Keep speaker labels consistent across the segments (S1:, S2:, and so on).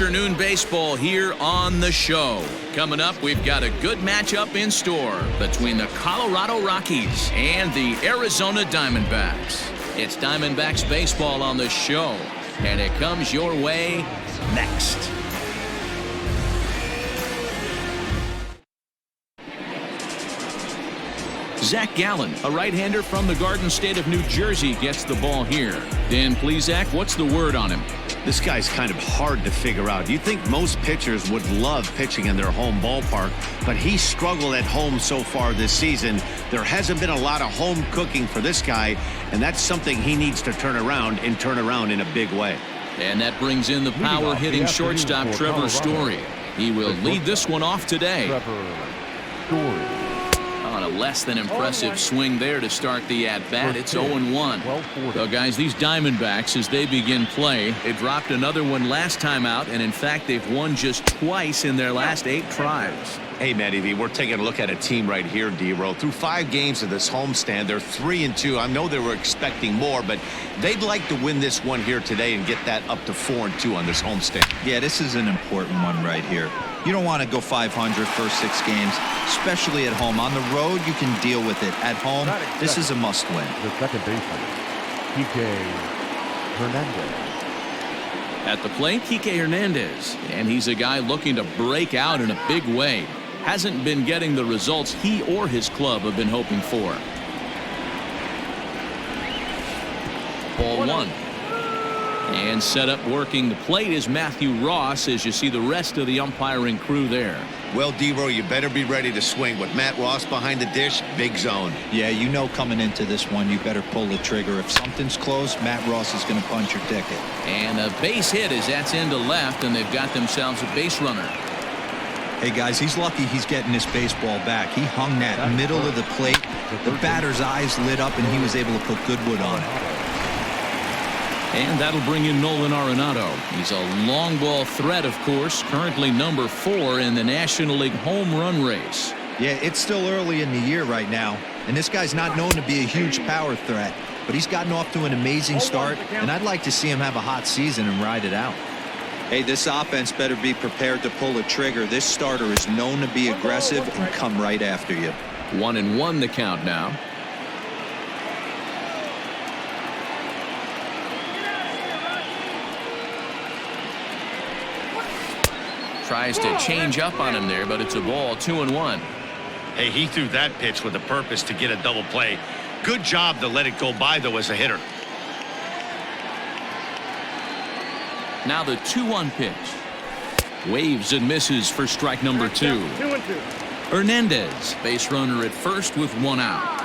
S1: afternoon baseball here on the show. Coming up, we've got a good matchup in store between the Colorado Rockies and the Arizona Diamondbacks. It's Diamondbacks baseball on the show, and it comes your way next. Zach Gallen, a right-hander from the Garden State of New Jersey, gets the ball here. Dan Plesac, what's the word on him?
S2: This guy's kind of hard to figure out. You'd think most pitchers would love pitching in their home ballpark, but he struggled at home so far this season. There hasn't been a lot of home cooking for this guy, and that's something he needs to turn around in a big way.
S1: And that brings in the power-hitting shortstop Trevor Story. He will lead this one off today. On a less than impressive swing there to start the at-bat. It's 0-1. So, guys, these Diamondbacks, as they begin play, they dropped another one last time out, and in fact, they've won just twice in their last 8 tries.
S2: Hey, Matty V, we're taking a look at a team right here, D-Row. Through 5 games of this homestand, they're 3-2. I know they were expecting more, but they'd like to win this one here today and get that up to 4-2 on this homestand.
S3: Yeah, this is an important one right here. You don't want to go 500 first 6 games, especially at home. On the road, you can deal with it. At home, this is a must-win.
S4: The second baseman, Kike Hernandez.
S1: At the plate, Kike Hernandez, and he's a guy looking to break out in a big way. Hasn't been getting the results he or his club have been hoping for. Ball 1. And set up working the plate is Matthew Ross, as you see the rest of the umpiring crew there.
S2: Well, D-Row, you better be ready to swing. With Matt Ross behind the dish, big zone.
S3: Yeah, you know coming into this one, you better pull the trigger. If something's close, Matt Ross is going to punch your ticket.
S1: And a base hit as that's into left, and they've got themselves a base runner.
S3: Hey, guys, he's lucky he's getting this baseball back. He hung that middle of the plate. The batter's eyes lit up, and he was able to put Goodwood on it.
S1: And that'll bring in Nolan Arenado. He's a long ball threat, of course, currently number 4 in the National League home run race.
S3: Yeah, it's still early in the year right now, and this guy's not known to be a huge power threat, but he's gotten off to an amazing start, and I'd like to see him have a hot season and ride it out. Hey, this offense better be prepared to pull a trigger. This starter is known to be aggressive and come right after you.
S1: 1-1 the count now. Tries to change up on him there, but it's a ball. 2-1.
S2: Hey, he threw that pitch with a purpose to get a double play. Good job to let it go by, though, as a hitter.
S1: Now the 2-1 pitch. Waves and misses for strike number 2. Hernandez, base runner at first with 1 out.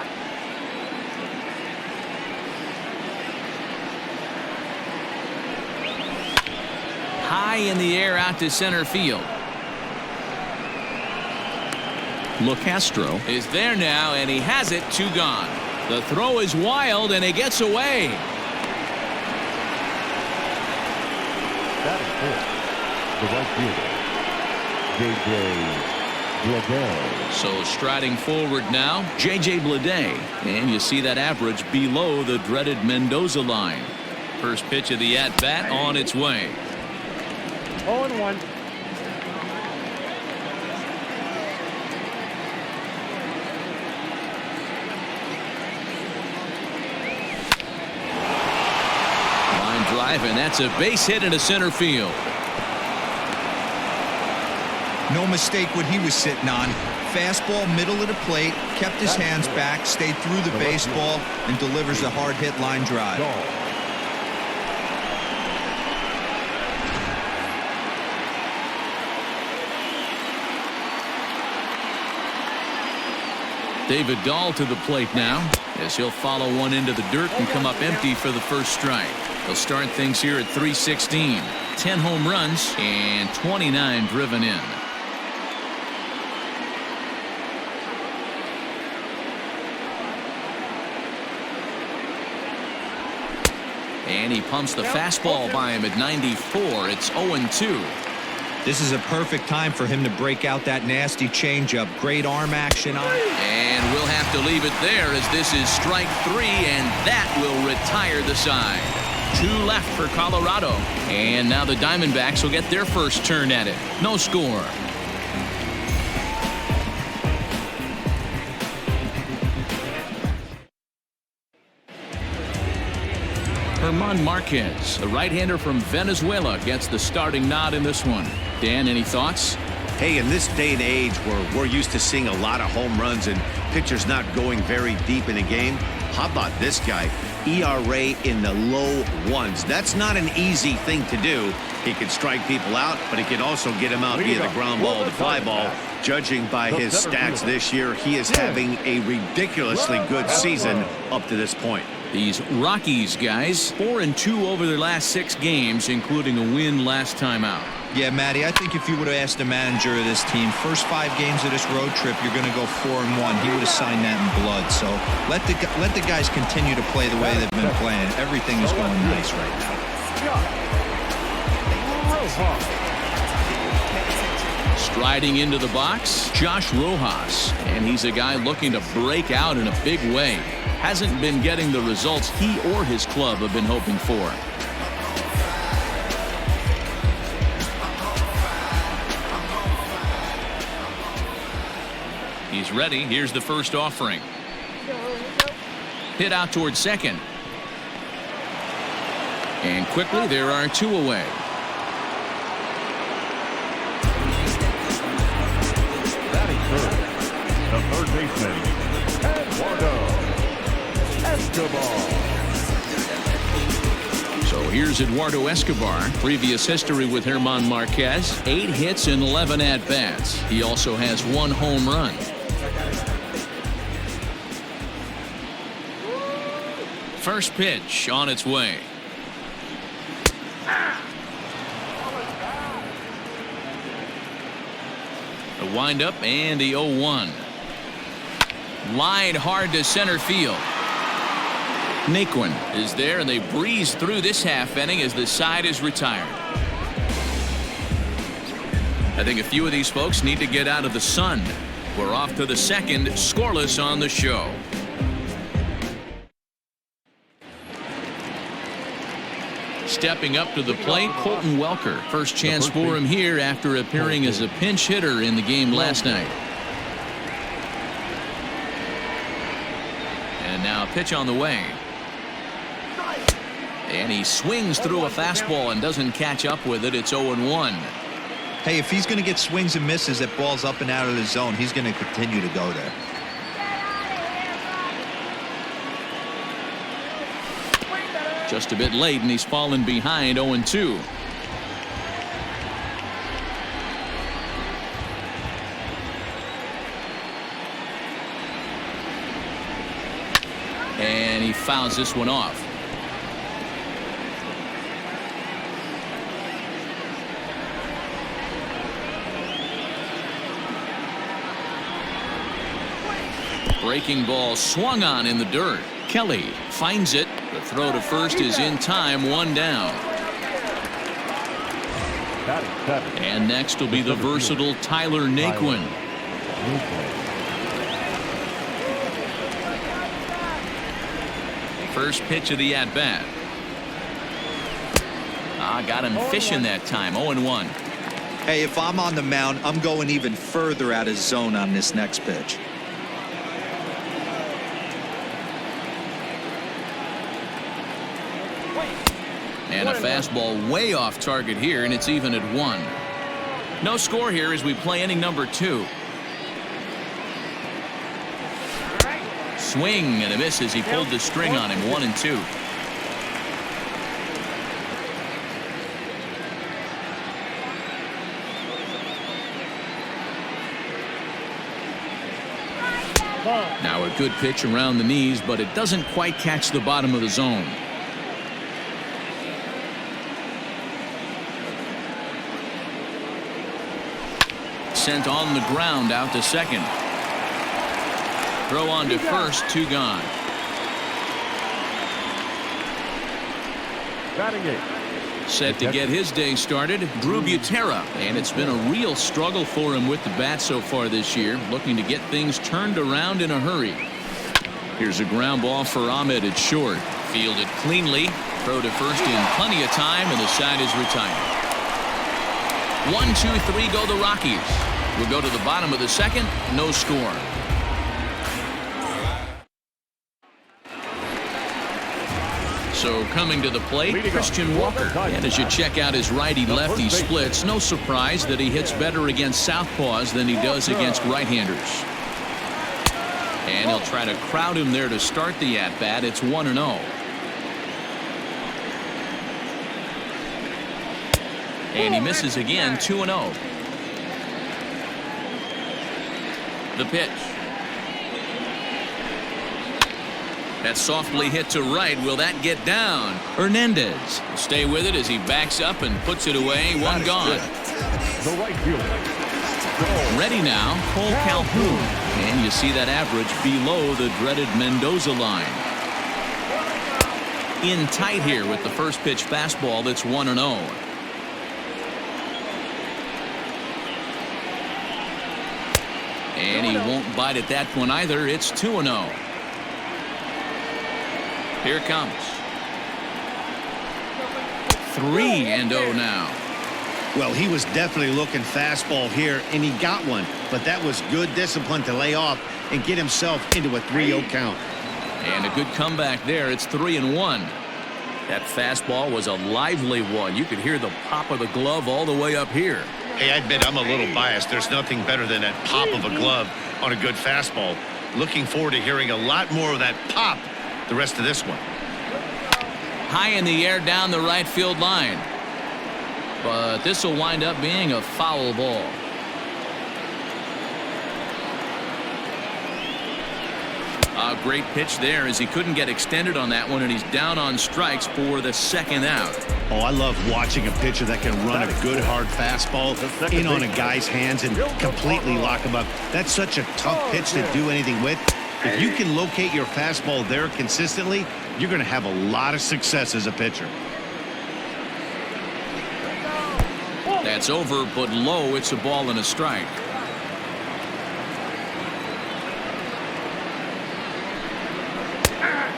S1: High in the air out to center field. LeCastro is there now, and he has it. 2 gone. The throw is wild, and it gets away.
S4: That is it. The right fielder, J.J. Bleday.
S1: So striding forward now, J.J. Bleday. And you see that average below the dreaded Mendoza line. First pitch of the at-bat on its way.
S4: 0-1.
S1: Line drive, and that's a base hit into center field.
S3: No mistake what he was sitting on. Fastball, middle of the plate, kept his hands back, stayed through the baseball, and delivers a hard hit line drive.
S1: David Dahl to the plate now, as he'll follow one into the dirt and come up empty for the first strike. They'll start things here at 316. 10 home runs and 29 driven in. And he pumps the fastball by him at 94. It's 0-2.
S3: This is a perfect time for him to break out that nasty changeup. Great arm action on it.
S1: And we'll have to leave it there, as this is strike 3, and that will retire the side. 2 left for Colorado. And now the Diamondbacks will get their first turn at it. No score. German Marquez, the right-hander from Venezuela, gets the starting nod in this one. Dan, any thoughts?
S2: Hey, in this day and age where we're used to seeing a lot of home runs and pitchers not going very deep in a game, how about this guy? ERA in the low ones. That's not an easy thing to do. He can strike people out, but he can also get them out via the ground ball, the fly ball. Judging by his stats this year, he is having a ridiculously good season up to this point.
S1: These Rockies guys, 4-2 over their last 6 games, including a win last time out.
S3: Yeah, Matty, I think if you would have asked the manager of this team, first 5 games of this road trip, you're going to go 4-1. He would have signed that in blood. So let the guys continue to play the way they've been playing. Everything is going nice right now.
S1: Striding into the box, Josh Rojas, and he's a guy looking to break out in a big way. Hasn't been getting the results he or his club have been hoping for. He's ready. Here's the first offering. Hit out towards second. And quickly there are 2 away.
S4: Batting first, the third baseman, Eduardo Escobar.
S1: So here's Eduardo Escobar. Previous history with German Marquez, 8 hits and 11 at-bats. He also has 1 home run. First pitch on its way. The windup and the 0-1. Line hard to center field. Naquin is there, and they breeze through this half inning as the side is retired. I think a few of these folks need to get out of the sun. We're off to the second, scoreless on the show. Stepping up to the plate, Colton Welker. First chance for him here after appearing as a pinch hitter in the game last night. And now a pitch on the way. And he swings through a fastball and doesn't catch up with it. It's 0-1.
S3: Hey, if he's going to get swings and misses at balls up and out of the zone, he's going to continue to go there.
S1: Just a bit late, and he's fallen behind 0-2. And he fouls this one off. Breaking ball swung on in the dirt. Kelly finds it. The throw to first is in time, 1 down. And next will be the versatile Tyler Naquin. First pitch of the at-bat. Got him fishing that time. 0-1.
S3: Hey, if I'm on the mound, I'm going even further out of zone on this next pitch.
S1: And a fastball way off target here, and it's even at 1. No score here as we play inning number 2. Swing and a miss as he pulled the string on him. 1-2. Now a good pitch around the knees, but it doesn't quite catch the bottom of the zone. Sent on the ground out to second. Throw on to first, 2 gone. Set to get his day started, Drew Butera, and it's been a real struggle for him with the bat so far this year, looking to get things turned around in a hurry. Here's a ground ball for Ahmed at short. Fielded cleanly. Throw to first in plenty of time, and the side is retired. 1-2-3 go the Rockies. We'll go to the bottom of the second. No score. So coming to the plate, Christian Walker. And as you check out his righty-lefty splits, no surprise that he hits better against southpaws than he does against right-handers. And he'll try to crowd him there to start the at-bat. It's 1-0. And he misses again, 2-0. The pitch. That softly hit to right. Will that get down? Hernandez will stay with it as he backs up and puts it away. One gone.
S4: The right fielder.
S1: Ready now, Cole Calhoun. And you see that average below the dreaded Mendoza line. In tight here with the first pitch fastball. That's 1-0. And he won't bite at that one either. It's 2-0. Here it comes. 3-0 now.
S2: Well, he was definitely looking fastball here, and he got one. But that was good discipline to lay off and get himself into a 3-0 count.
S1: And a good comeback there. It's 3-1. That fastball was a lively one. You could hear the pop of the glove all the way up here.
S2: Hey, I admit I'm a little biased. There's nothing better than that pop of a glove on a good fastball. Looking forward to hearing a lot more of that pop the rest of this one.
S1: High in the air down the right field line. But this will wind up being a foul ball. A great pitch there as he couldn't get extended on that one, and he's down on strikes for the second out.
S2: Oh, I love watching a pitcher that can run a good hard fastball in on a guy's hands and completely lock him up. That's such a tough pitch to do anything with. If you can locate your fastball there consistently, you're going to have a lot of success as a pitcher.
S1: That's over, but low. It's a ball and a strike.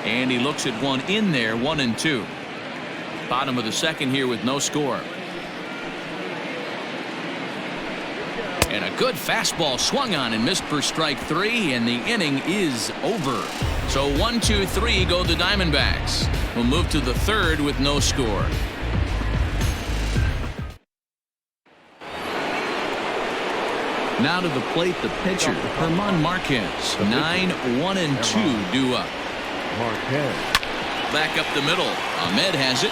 S1: And he looks at one in there, 1-2. Bottom of the second here with no score. And a good fastball swung on and missed for strike 3, and the inning is over. So 1-2-3 go the Diamondbacks. We'll move to the third with no score. Now to the plate, the pitcher, German Marquez. 9-1-2 due up.
S4: Marquez.
S1: Back up the middle. Ahmed has it.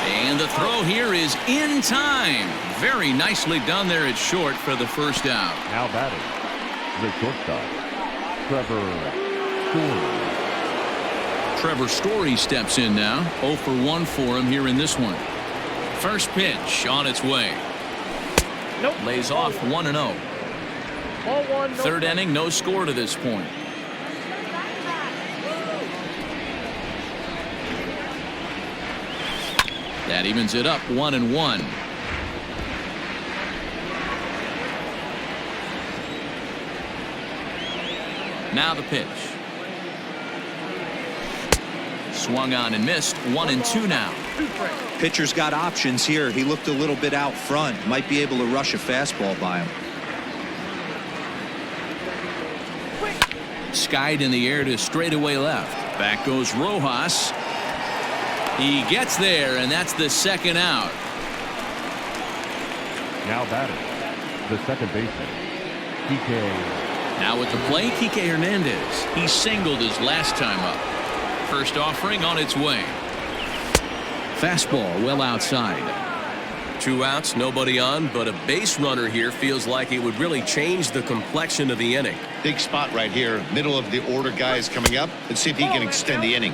S1: And the throw here is in time. Very nicely done there at short for the first out.
S4: Now batting, the shortstop, Trevor Story.
S1: Trevor Story steps in now. 0 for 1 for him here in this one. First pitch on its way.
S5: Nope.
S1: Lays off 1-0. Third inning, no score to this point. That evens it up 1-1. Now the pitch. Swung on and missed. 1-2 now.
S3: Pitcher's got options here. He looked a little bit out front. Might be able to rush a fastball by him.
S1: Skied in the air to straightaway left. Back goes Rojas. He gets there, and that's the second out.
S4: Now batting, the second baseman, Kike.
S1: Now at the plate, Kike Hernandez. He singled his last time up. First offering on its way. Fastball well outside.
S6: 2 outs, nobody on, but a base runner here feels like it would really change the complexion of the inning.
S2: Big spot right here. Middle of the order guy is coming up. Let's see if he can extend the inning.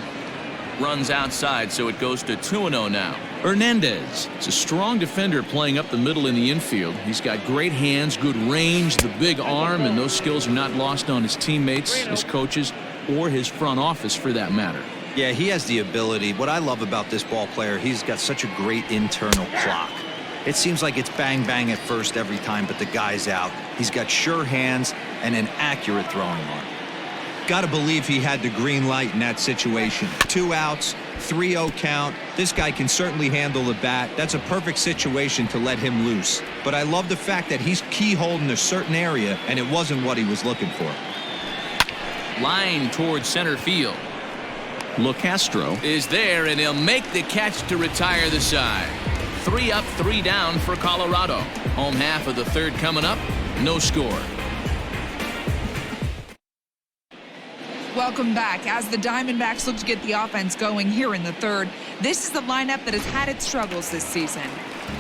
S1: Runs outside, so it goes to 2-0 now. Hernandez is a strong defender playing up the middle in the infield. He's got great hands, good range, the big arm, and those skills are not lost on his teammates, his coaches, or his front office for that matter.
S3: Yeah, he has the ability. What I love about this ball player, he's got such a great internal clock. It seems like it's bang bang at first every time, but the guy's out. He's got sure hands and an accurate throwing arm. Got to believe he had the green light in that situation. 2 outs, 3-0 count. This guy can certainly handle the bat. That's a perfect situation to let him loose. But I love the fact that he's keyholed in a certain area, and it wasn't what he was looking for.
S1: Line towards center field. LeCastro is there, and he'll make the catch to retire the side. 3 up, 3 down for Colorado. Home half of the third coming up. No score.
S5: Welcome back. As the Diamondbacks look to get the offense going here in the third, this is the lineup that has had its struggles this season.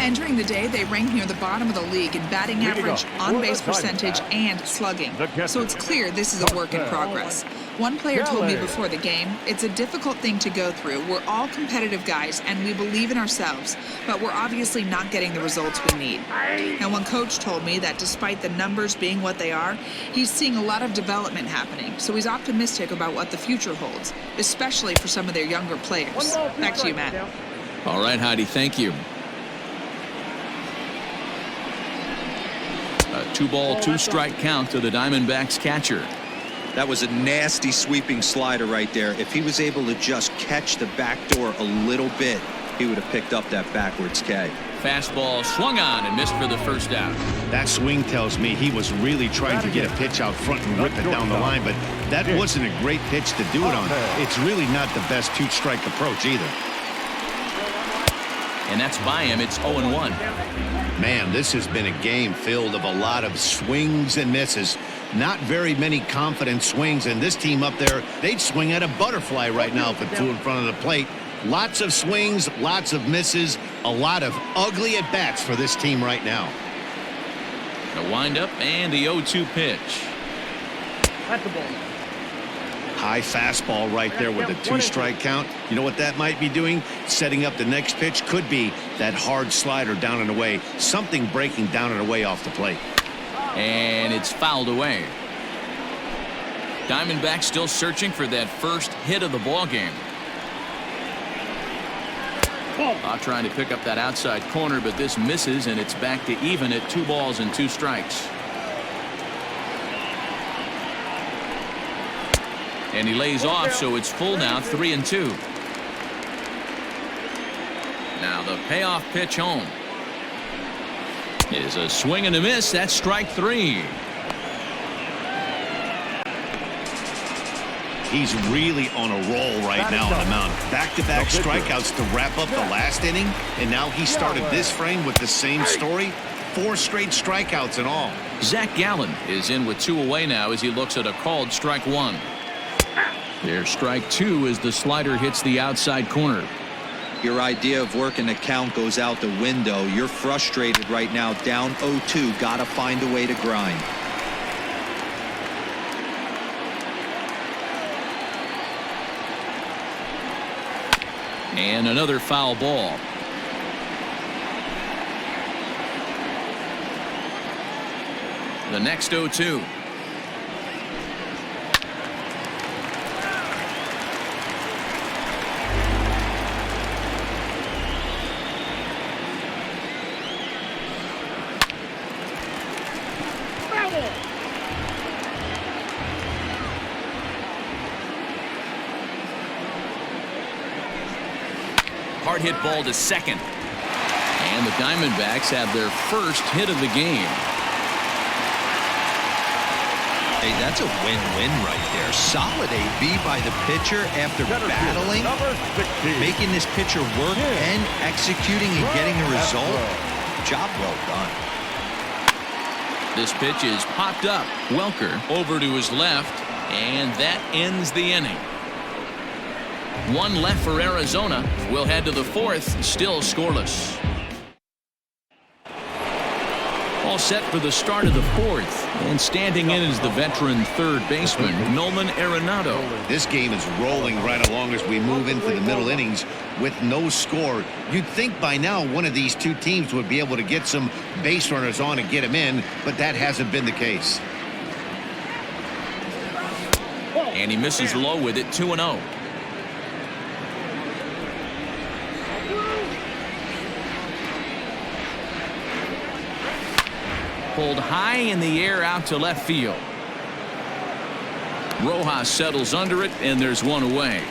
S5: Entering the day, they rank near the bottom of the league in batting average, on-base percentage, and slugging. So it's clear this is a work in progress. One player told me before the game, it's a difficult thing to go through. We're all competitive guys, and we believe in ourselves, but we're obviously not getting the results we need. And one coach told me that despite the numbers being what they are, he's seeing a lot of development happening, so he's optimistic about what the future holds, especially for some of their younger players. Back to you, Matt.
S1: All right, Heidi, thank you. A 2-ball, 2-strike count to the Diamondbacks catcher.
S3: That was a nasty sweeping slider right there. If he was able to just catch the back door a little bit, he would have picked up that backwards K.
S1: Fastball swung on and missed for the first out.
S2: That swing tells me he was really trying to get a pitch out front and rip it down the line, but that wasn't a great pitch to do it on. It's really not the best 2-strike approach either.
S1: And that's by him. It's 0-1.
S2: Man, this has been a game filled of a lot of swings and misses. Not very many confident swings, and this team up there, they'd swing at a butterfly right now if it flew in front of the plate. Lots of swings, lots of misses, a lot of ugly at-bats for this team right now.
S1: The windup and the 0-2 pitch.
S4: At the ball.
S2: High fastball right there with a 2-strike count. You know what that might be doing? Setting up the next pitch. Could be that hard slider down and away. Something breaking down and away off the plate.
S1: And it's fouled away. Diamondbacks still searching for that first hit of the ball game. Trying to pick up that outside corner, but this misses, and it's back to even at 2 balls and 2 strikes. And he lays off, so it's full now, 3-2. Now the payoff pitch home is a swing and a miss. That's strike 3.
S2: He's really on a roll right now on the mound. Back-to-back strikeouts to wrap up the last inning, and now he started this frame with the same story. 4 straight strikeouts in all.
S1: Zach Gallen is in with 2 away now as he looks at a called strike 1. There's strike 2 as the slider hits the outside corner.
S3: Your idea of working the count goes out the window. You're frustrated right now, down 0-2. Got to find a way to grind.
S1: And another foul ball. The next 0-2. Hard hit ball to second. And the Diamondbacks have their first hit of the game.
S3: Hey, that's a win-win right there. Solid AB by the pitcher after battling, making this pitcher work and executing and getting a result. Job well done.
S1: This pitch is popped up. Welker over to his left, and that ends the inning. 1 left for Arizona. We'll head to the 4th, still scoreless. All set for the start of the 4th, and standing in is the veteran third baseman, Nolan Arenado.
S2: This game is rolling right along as we move into the middle innings with no score. You'd think by now one of these two teams would be able to get some base runners on and get them in, but that hasn't been the case.
S1: And he misses low with it, 2-0. Pulled high in the air out to left field. Rojas settles under it, and there's one away.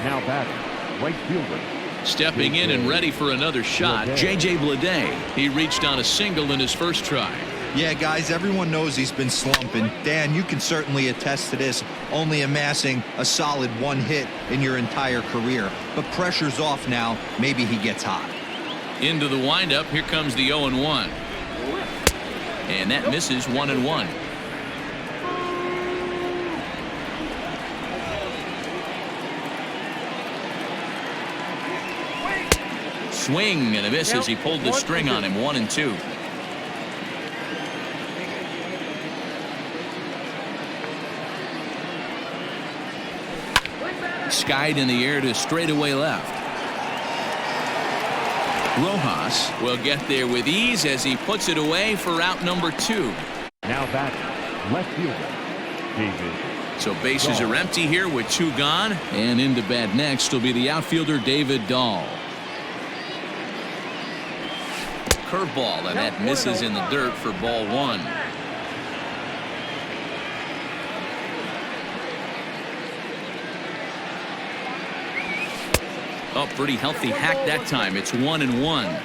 S4: Now batting, right fielder.
S1: Stepping in and ready for another shot, J.J. Bleday. He reached on a single in his first try.
S3: Yeah, guys, everyone knows he's been slumping. Dan, you can certainly attest to this, only amassing a solid one hit in your entire career. But pressure's off now. Maybe he gets hot.
S1: Into the windup. Here comes the 0-1. And that misses 1-1. Swing and a miss as he pulled the string on him. 1-2. Skied in the air to straightaway left. Rojas will get there with ease as he puts it away for out number 2.
S4: Now batting, left fielder, David.
S1: So bases are empty here with 2 gone, and into bat next will be the outfielder David Dahl. Curveball, and that misses in the dirt for ball 1. Oh, pretty healthy hack that time. It's 1-1.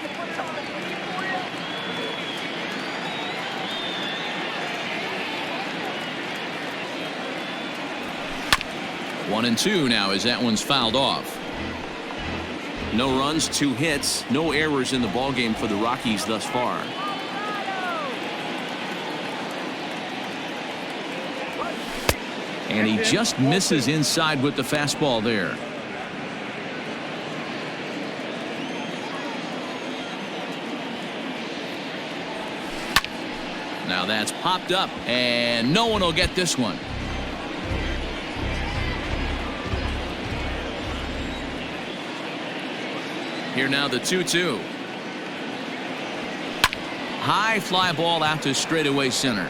S1: One and two now as that one's fouled off. No runs, 2 hits, no errors in the ballgame for the Rockies thus far. And he just misses inside with the fastball there. Now that's popped up, and no one will get this one. Here now the 2-2. High fly ball out to straightaway center.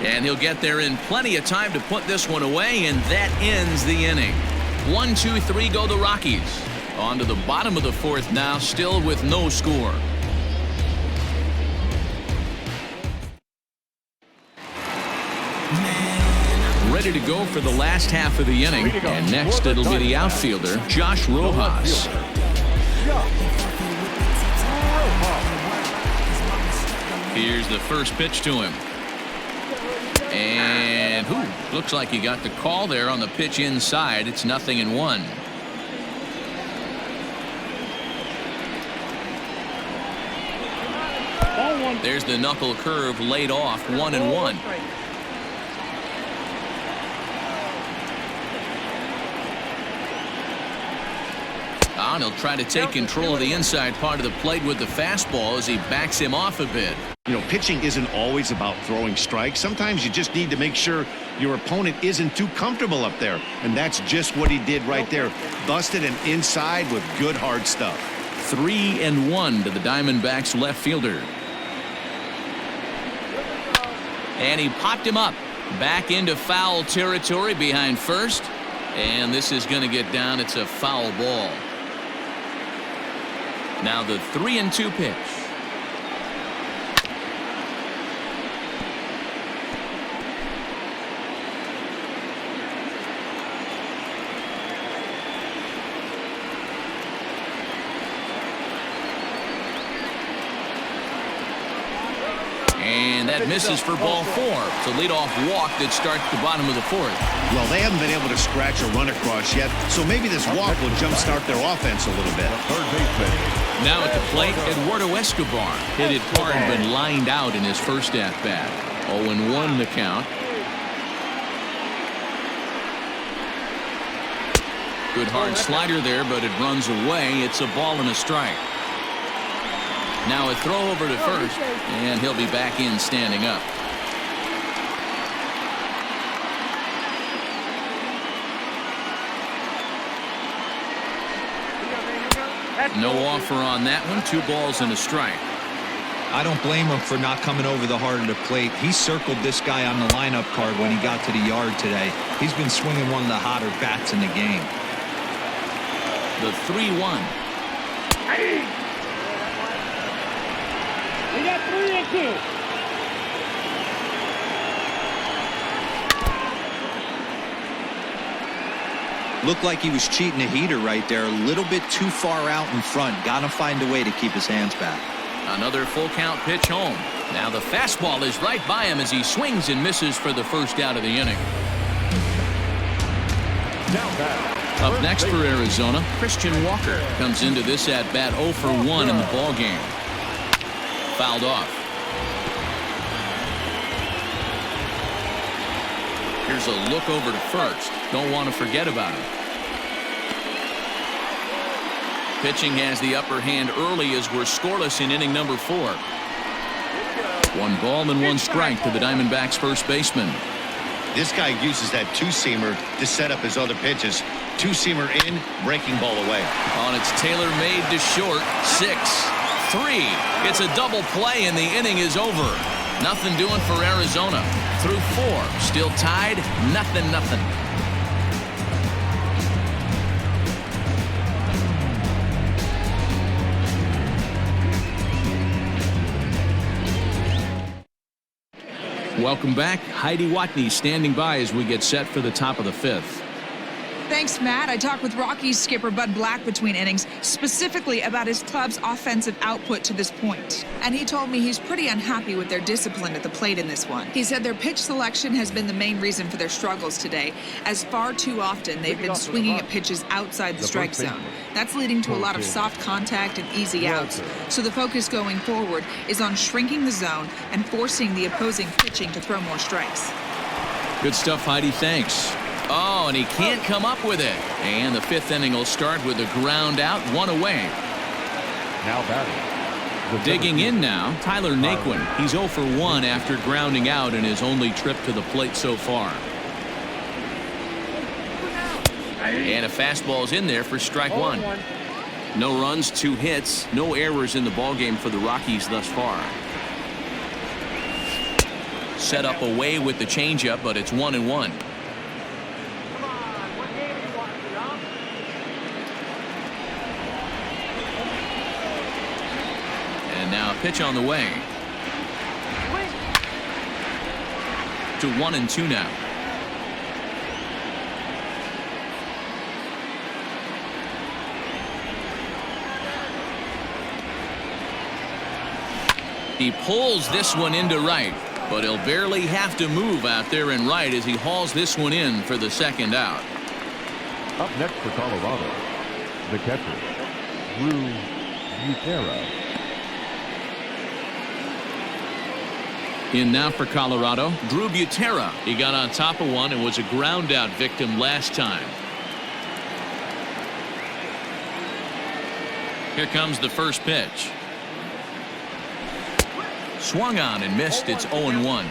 S1: And he'll get there in plenty of time to put this one away, and that ends the inning. 1-2-3 go the Rockies. On to the bottom of the 4th now, still with no score. Ready to go for the last half of the inning, and next it'll be the outfielder Josh Rojas. Here's the first pitch to him, and looks like he got the call there on the pitch inside. It's 0-1. There's the knuckle curve laid off. 1-1. And he'll try to take control of the inside part of the plate with the fastball as he backs him off a bit.
S2: You know, pitching isn't always about throwing strikes. Sometimes you just need to make sure your opponent isn't too comfortable up there. And that's just what he did right there. Busted an inside with good hard stuff.
S1: 3-1 to the Diamondbacks left fielder. And he popped him up. Back into foul territory behind first. And this is going to get down. It's a foul ball. Now the 3-2 pitch. And that misses for ball 4. It's a leadoff walk that starts the bottom of the 4th.
S2: Well, they haven't been able to scratch a run across yet, so maybe this walk will jumpstart their offense a little bit.
S4: Third baseman.
S1: Now at the plate, Eduardo Escobar hit it hard but lined out in his first at-bat. 0-1 the count. Good hard slider there, but it runs away. It's a ball and a strike. Now a throw over to first, and he'll be back in standing up. No offer on that one. 2 balls and a strike.
S3: I don't blame him for not coming over the heart of the plate. He circled this guy on the lineup card when he got to the yard today. He's been swinging one of the hotter bats in the game.
S1: The 3-1.
S3: Looked like he was cheating a heater right there. A little bit too far out in front. Got to find a way to keep his hands back.
S1: Another full count pitch home. Now the fastball is right by him as he swings and misses for the first out of the inning. Up next for Arizona, Christian Walker comes into this at bat 0 for 1 in the ball game. Fouled off. Here's a look over to first. Don't want to forget about him. Pitching has the upper hand early as we're scoreless in inning number 4. 1 ball and 1 strike to the Diamondbacks first baseman.
S2: This guy uses that two-seamer to set up his other pitches. Two-seamer in, breaking ball away.
S1: On its tailor-made to short, 6-3. It's a double play and the inning is over. Nothing doing for Arizona. Through 4, still tied, 0-0. Welcome back. Heidi Watney standing by as we get set for the top of the 5th.
S5: Thanks, Matt. I talked with Rockies skipper Bud Black between innings, specifically about his club's offensive output to this point. And he told me he's pretty unhappy with their discipline at the plate in this one. He said their pitch selection has been the main reason for their struggles today, as far too often they've been swinging at pitches outside the strike zone. That's leading to a lot of soft contact and easy outs. So the focus going forward is on shrinking the zone and forcing the opposing pitching to throw more strikes.
S1: Good stuff, Heidi. Thanks. Oh, and he can't come up with it. And the 5th inning will start with a ground out, 1 away.
S4: Now batting.
S1: Digging in now, Tyler Naquin. He's 0 for 1 after grounding out in his only trip to the plate so far. And a fastball's in there for strike 1. No runs, 2 hits, no errors in the ballgame for the Rockies thus far. Set up away with the changeup, but it's 1-1. And now a pitch on the way. To 1-2 now. He pulls this one into right, but he'll barely have to move out there in right as he hauls this one in for the 2nd out.
S4: Up next for Colorado, the catcher, Drew Butera.
S1: In now for Colorado, Drew Butera. He got on top of one and was a ground out victim last time. Here comes the first pitch. Swung on and missed. It's 0-1.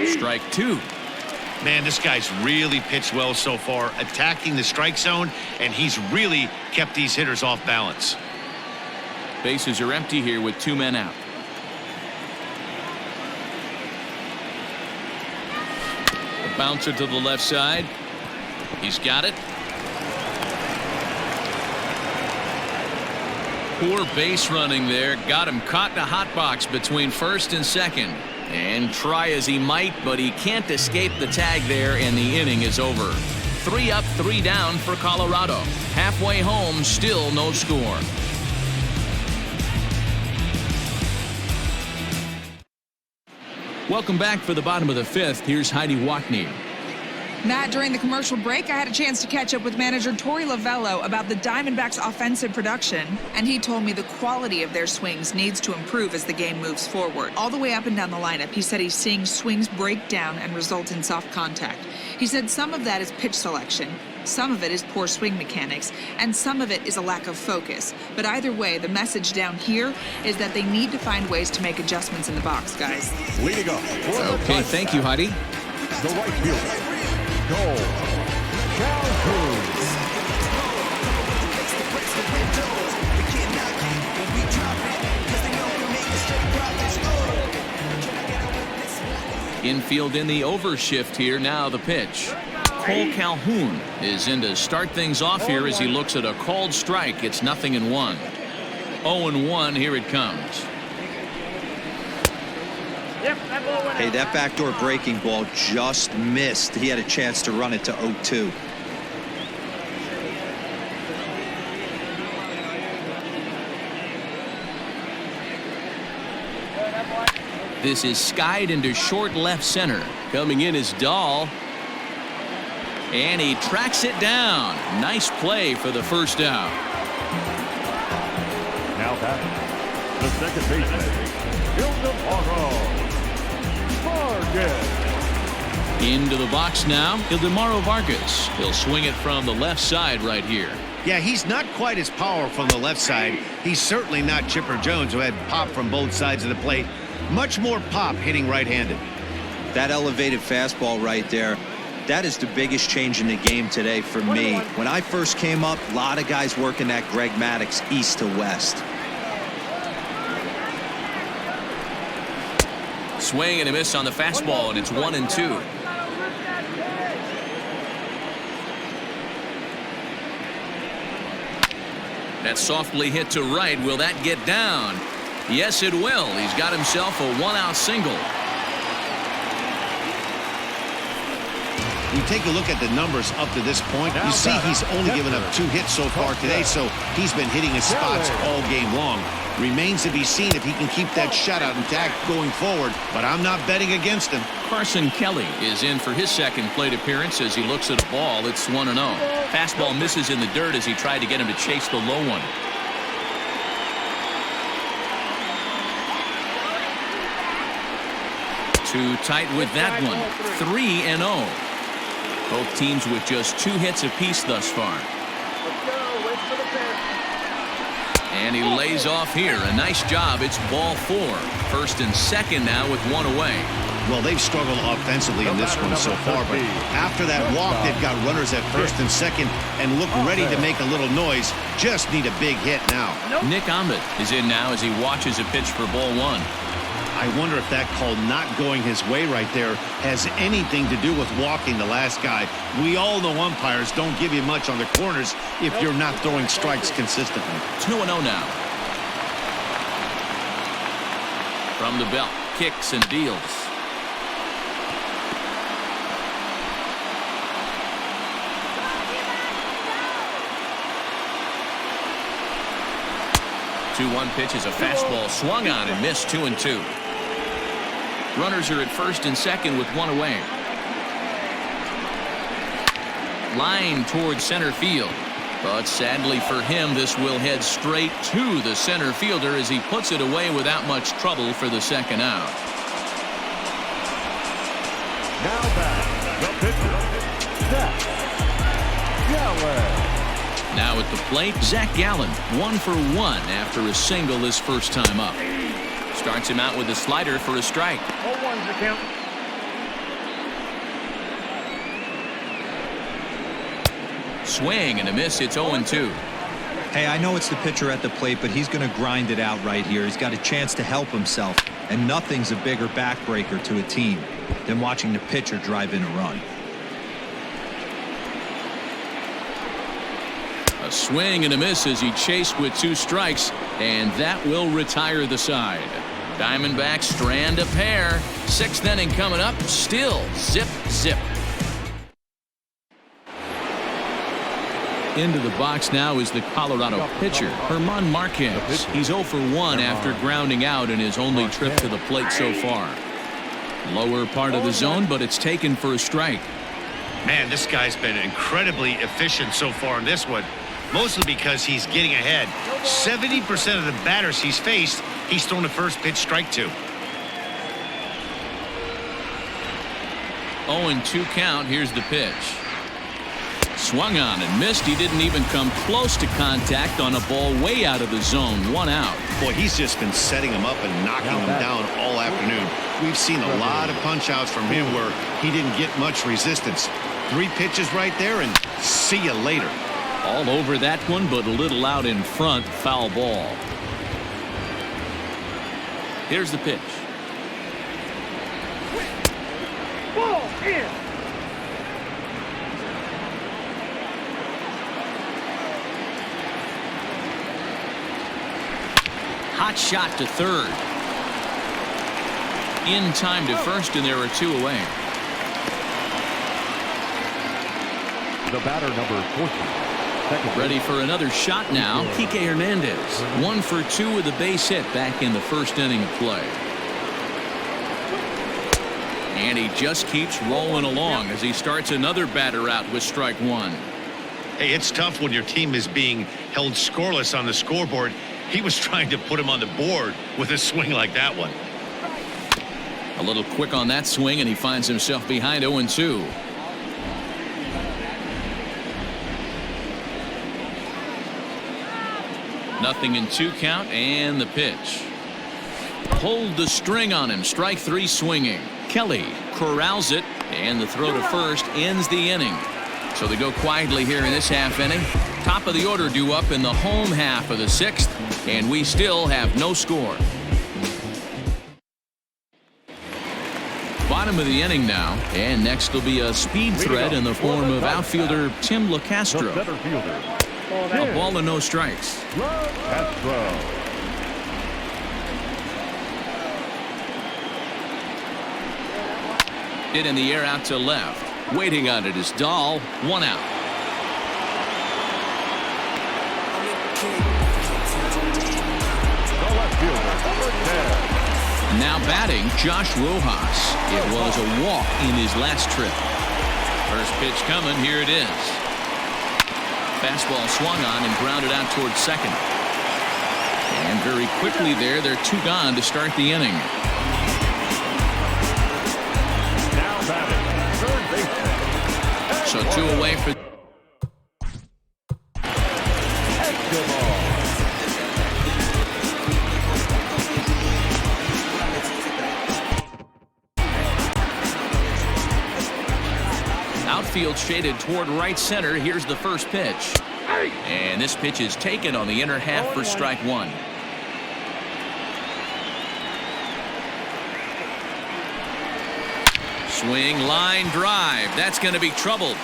S1: Strike 2.
S2: Man, this guy's really pitched well so far, attacking the strike zone, and he's really kept these hitters off balance.
S1: Bases are empty here with 2 men out. A bouncer to the left side. He's got it. Poor base running there. Got him caught in a hot box between first and second. And try as he might, but he can't escape the tag there, and the inning is over. 3 up, 3 down for Colorado. Halfway home, still no score. Welcome back for the bottom of the 5th. Here's Heidi Watney.
S5: Matt, during the commercial break, I had a chance to catch up with manager Torey Lovello about the Diamondbacks' offensive production, and he told me the quality of their swings needs to improve as the game moves forward. All the way up and down the lineup, he said he's seeing swings break down and result in soft contact. He said some of that is pitch selection, some of it is poor swing mechanics, and some of it is a lack of focus. But either way, the message down here is that they need to find ways to make adjustments in the box, guys.
S4: Leading up.
S1: Okay, thank you, Heidi.
S4: The right fielder. Goal.
S1: Infield in the overshift here. Now the pitch. Cole Calhoun is in to start things off here as he looks at a called strike. It's 0-1. 0-1. Here it comes.
S3: Hey, that backdoor breaking ball just missed. He had a chance to run it to 0-2.
S1: This is skied into short left center. Coming in is Dahl. And he tracks it down. Nice play for the first out.
S4: Now batting, the second baseman, Vargas.
S1: Into the box now, Ildemaro Vargas. He'll swing it from the left side right here.
S2: Yeah, he's not quite as powerful from the left side. He's certainly not Chipper Jones, who had pop from both sides of the plate. Much more pop hitting right-handed.
S3: That elevated fastball right there, that is the biggest change in the game today for me. When I first came up, a lot of guys working that Greg Maddux east to west.
S1: Swing and a miss on the fastball, and it's 1-2. That softly hit to right. Will that get down? Yes, it will. He's got himself a one-out single.
S2: You take a look at the numbers up to this point, you see he's only given up 2 hits so far today, so he's been hitting his spots all game long. Remains to be seen if he can keep that shutout intact going forward, but I'm not betting against him.
S1: Carson Kelly is in for his second plate appearance as he looks at a ball. It's 1-0. Fastball misses in the dirt as he tried to get him to chase the low one. Too tight with that one. 3-0. Both teams with just 2 hits apiece thus far. And he lays off here. A nice job. It's ball 4. First and second now with 1 away.
S2: Well, they've struggled offensively in this one so far, but after that walk, they've got runners at first and second and look ready to make a little noise. Just need a big hit now.
S1: Nick Ahmed is in now as he watches a pitch for ball 1.
S2: I wonder if that call not going his way right there has anything to do with walking the last guy. We all know umpires don't give you much on the corners if you're not throwing strikes consistently.
S1: 2-0 now. From the belt, kicks and deals. The 2-1 pitch is a fastball swung on and missed. 2-2. Runners are at first and second with 1 away. Line towards center field. But sadly for him, this will head straight to the center fielder as he puts it away without much trouble for the second out.
S4: Now back, the pitcher, Zach Gallen.
S1: Now at the plate, Zach Gallen, 1 for 1 after a single his first time up. Starts him out with a slider for a strike.
S4: 0-1's the count.
S1: Swing and a miss. It's 0-2.
S3: Hey, I know it's the pitcher at the plate, but he's going to grind it out right here. He's got a chance to help himself, and nothing's a bigger backbreaker to a team than watching the pitcher drive in a run.
S1: A swing and a miss as he chased with 2 strikes, and that will retire the side. Diamondbacks strand a pair. 6th inning coming up. Still zip, zip. Into the box now is the Colorado pitcher, German Marquez. He's 0 for 1 after grounding out in his only trip to the plate so far. Lower part of the zone, but it's taken for a strike.
S2: Man, this guy's been incredibly efficient so far in this one, mostly because he's getting ahead. 70% of the batters he's faced, he's thrown the first pitch strike to.
S1: 0-2 count. Here's the pitch. Swung on and missed. He didn't even come close to contact on a ball way out of the zone. 1 out.
S2: Boy, he's just been setting him up and knocking him down all afternoon. We've seen a lot of punch outs from him where he didn't get much resistance. 3 pitches right there and see you later.
S1: All over that one, but a little out in front. Foul ball. Here's the pitch.
S4: Ball in.
S1: Hot shot to third. In time to first, and there are 2 away.
S4: The batter, number 14.
S1: Ready for another shot now. Kike Hernandez. 1 for 2 with a base hit back in the first inning of play. And he just keeps rolling along as he starts another batter out with strike 1.
S2: Hey, it's tough when your team is being held scoreless on the scoreboard. He was trying to put him on the board with a swing like that one.
S1: A little quick on that swing, and he finds himself behind 0-2. Nothing in 2 count, and the pitch. Pulled the string on him. Strike 3 swinging. Kelly corrals it, and the throw to first ends the inning. So they go quietly here in this half inning. Top of the order due up in the home half of the 6th, and we still have no score. Bottom of the inning now, and next will be a speed threat in the form of outfielder Tim LeCastro. A ball and no strikes. Hit in the air out to left. Waiting on it is Dahl. 1 out. Now batting, Josh Rojas. It was a walk in his last trip. First pitch coming. Here it is. Fastball swung on and grounded out towards second. And very quickly there, they're 2 gone to start the inning.
S4: Now batting, third baseman.
S1: So 2 away for outfield shaded toward right center. Here's the first pitch. And this pitch is taken on the inner half for strike 1. Swing, line drive. That's going to be trouble.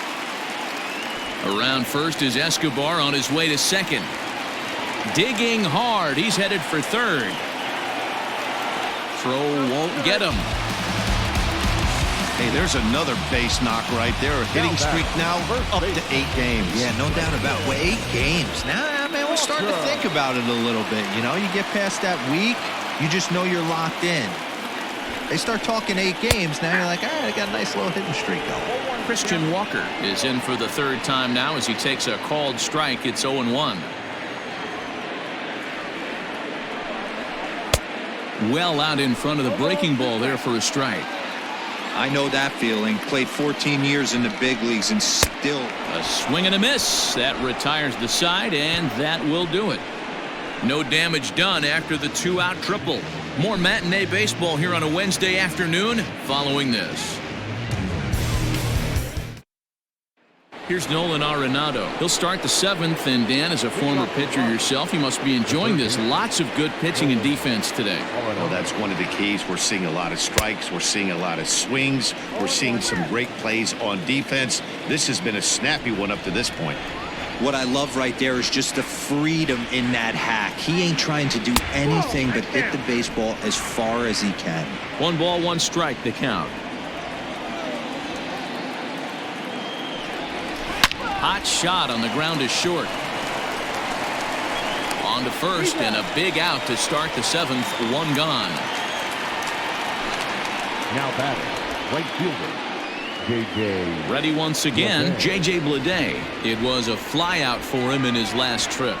S1: Around first is Escobar on his way to second. Digging hard. He's headed for third. Throw won't get him.
S2: Hey, there's another base knock right there. A hitting streak now up to 8 games.
S3: Yeah, no doubt about it. Well, 8 games. Now, man, we're starting to think about it a little bit. You know, you get past that week, you just know you're locked in. They start talking 8 games, now you're like, all right, I got a nice little hitting streak going.
S1: Christian Walker is in for the 3rd time now as he takes a called strike. It's 0-1. Well out in front of the breaking ball there for a strike.
S3: I know that feeling. Played 14 years in the big leagues and still.
S1: A swing and a miss. That retires the side, and that will do it. No damage done after the 2-out triple. More matinee baseball here on a Wednesday afternoon following this. Here's Nolan Arenado. He'll start the 7th, and Dan, as a former pitcher yourself, you must be enjoying this. Lots of good pitching and defense today.
S2: Well, that's one of the keys. We're seeing a lot of strikes. We're seeing a lot of swings. We're seeing some great plays on defense. This has been a snappy one up to this point.
S3: What I love right there is just the freedom in that hack. He ain't trying to do anything but hit the baseball as far as he can.
S1: 1 ball, 1 strike, the count. Hot shot on the ground is short. On to first, and a big out to start the 7th. 1 gone.
S4: Now batting, right fielder, J.J.
S1: Ready once again, J.J. Bleday. It was a fly out for him in his last trip.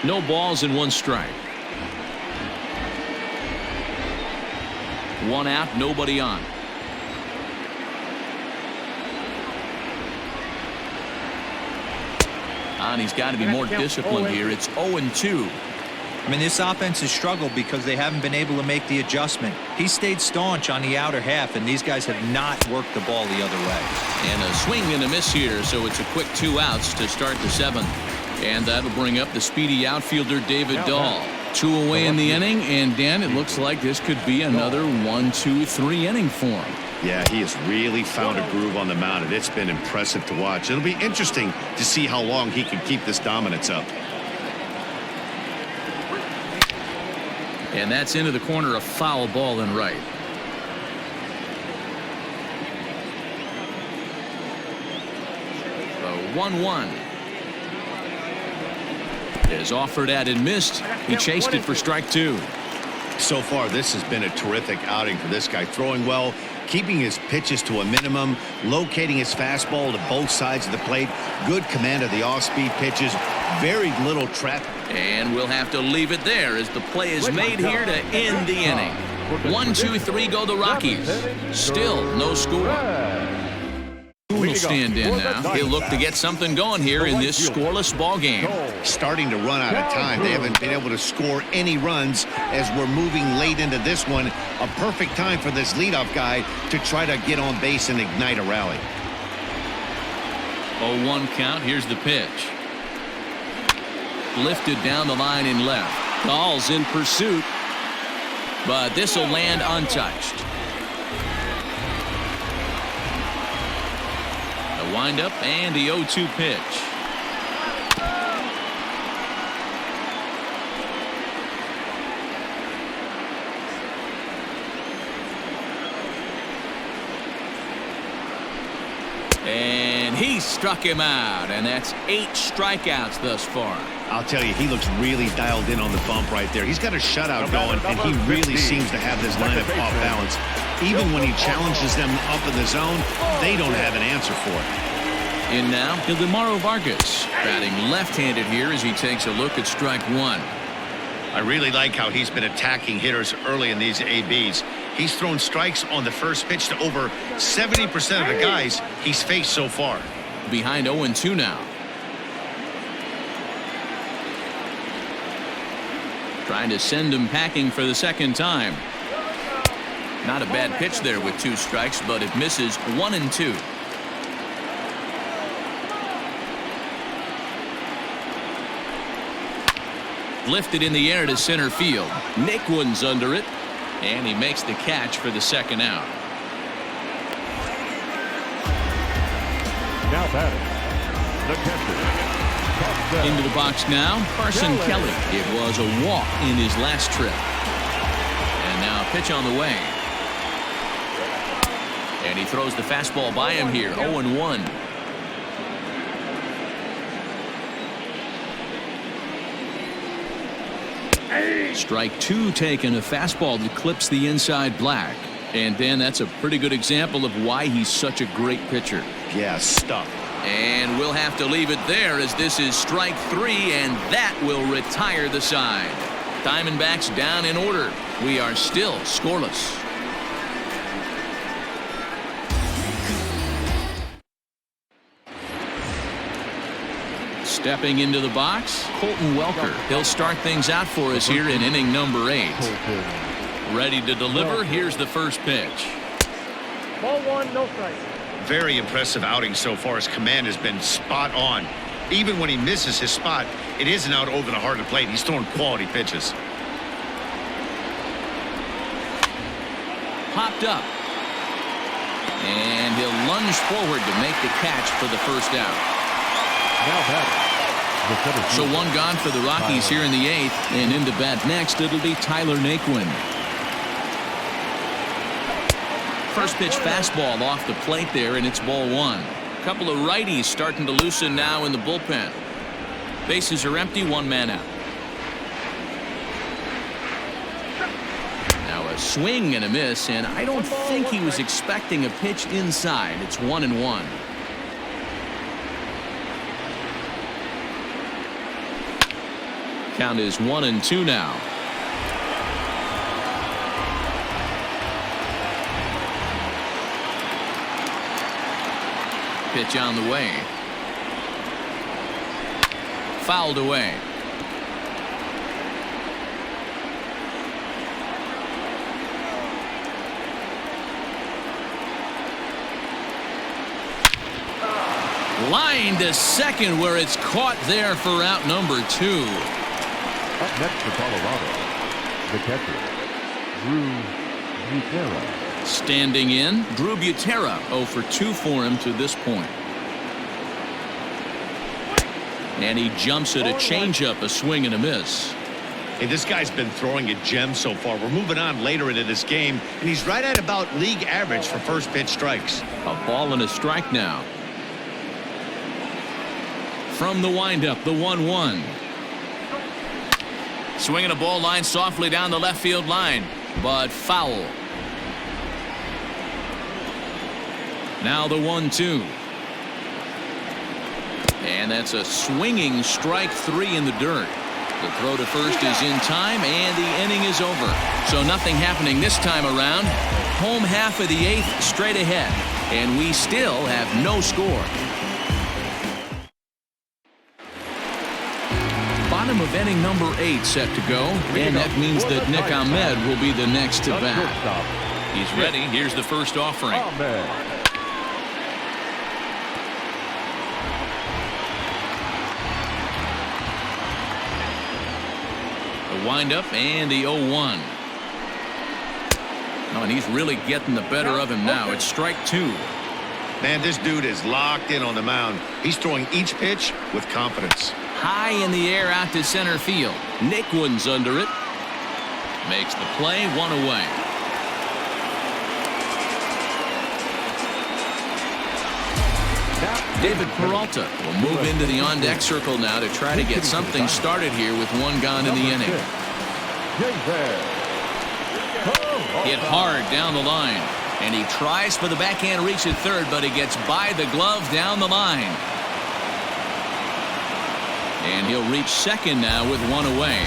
S1: No balls and 1 strike. 1 out, nobody on. And he's got to be more disciplined here. It's 0-2.
S3: I mean, this offense has struggled because they haven't been able to make the adjustment. He stayed staunch on the outer half, and these guys have not worked the ball the other way.
S1: And a swing and a miss here, so it's a quick 2 outs to start the 7th. And that'll bring up the speedy outfielder David Dahl. 2 away in the inning, and Dan, it looks like this could be another 1-2-3 inning for him.
S2: Yeah, he has really found a groove on the mound, and it's been impressive to watch. It'll be interesting to see how long he can keep this dominance up.
S1: And that's into the corner, a foul ball and right. The 1-1 is offered at and missed. He chased it for strike two.
S2: So far, this has been a terrific outing for this guy. Throwing well, keeping his pitches to a minimum, locating his fastball to both sides of the plate. Good command of the off-speed pitches. Very little trap.
S1: And we'll have to leave it there as the play is made here to end the inning. 1-2-3 go the Rockies. Still no score. Will stand in now. He'll look to get something going here in this scoreless ball game.
S2: Starting to run out of time. They haven't been able to score any runs as we're moving late into this one. A perfect time for this leadoff guy to try to get on base and ignite a rally.
S1: 0-1 count. Here's the pitch. Lifted down the line in left. Gall's in pursuit, but this will land untouched. The windup and the 0-2 pitch. And he struck him out, and that's 8 strikeouts thus far.
S2: I'll tell you, he looks really dialed in on the bump right there. He's got a shutout going, and he really seems to have this lineup off balance. Even when he challenges them up in the zone, they don't have an answer for it.
S1: In now, Eduardo Vargas, batting left-handed here as he takes a look at strike one.
S2: I really like how he's been attacking hitters early in these ABs. He's thrown strikes on the first pitch to over 70% of the guys he's faced so far.
S1: Behind 0-2 now. Trying to send him packing for the second time. Not a bad pitch there with 2 strikes, but it misses 1-2. Lifted in the air to center field. Naquin's under it, and he makes the catch for the second out.
S4: Now batting, the catcher.
S1: Into the box now, Carson Kelly. It was a walk in his last trip. And now a pitch on the way. And he throws the fastball by him here, 0-1. Strike two taken, a fastball that clips the inside black. And Dan, that's a pretty good example of why he's such a great pitcher.
S2: Yeah, stuff.
S1: And we'll have to leave it there as this is strike 3, and that will retire the side. Diamondbacks down in order. We are still scoreless. Stepping into the box, Colton Welker. He'll start things out for us here in inning number 8. Ready to deliver. Here's the first pitch.
S7: Ball 1, no strike.
S2: Very impressive outing so far. His command has been spot on. Even when he misses his spot, it isn't out over the heart of the plate. He's throwing quality pitches.
S1: Popped up. And he'll lunge forward to make the catch for the first out.
S4: Now batting,
S1: So one gone for the Rockies here in the 8th, and into bat next it'll be Tyler Naquin. First pitch fastball off the plate there, and it's ball 1. A couple of righties starting to loosen now in the bullpen. Bases are empty, 1 man out. Now a swing and a miss, and I don't think he was expecting a pitch inside. It's 1-1. Count is 1-2 now. Pitch on the way. Fouled away. Line to second where it's caught there for out number 2.
S4: up next for Colorado, the catcher, Drew Butera.
S1: Standing in, Drew Butera, 0 for 2 for him to this point. And he jumps at a changeup, a swing and a miss.
S2: Hey, this guy's been throwing a gem so far. We're moving on later into this game, and he's right at about league average for first pitch strikes.
S1: A ball and a strike now. From the windup, the 1-1. Swinging a ball line softly down the left field line, but foul. Now the 1-2. And that's a swinging strike 3 in the dirt. The throw to first is in time, and the inning is over. So nothing happening this time around. Home half of the 8th straight ahead, and we still have no score. Bottom of inning number 8 set to go, and that means that Nick Ahmed will be the next to bat. He's ready. Here's the first offering. The windup and the 0-1. Oh, and he's really getting the better of him now. It's strike 2.
S2: Man, this dude is locked in on the mound. He's throwing each pitch with confidence.
S1: High in the air out to center field. Naquin's under it. Makes the play, 1 away. David Peralta will move into the on-deck circle now to try to get something started here with 1 gone in the inning. Hit hard down the line, and he tries for the backhand reach at third, but he gets by the glove down the line. And he'll reach second now with 1 away.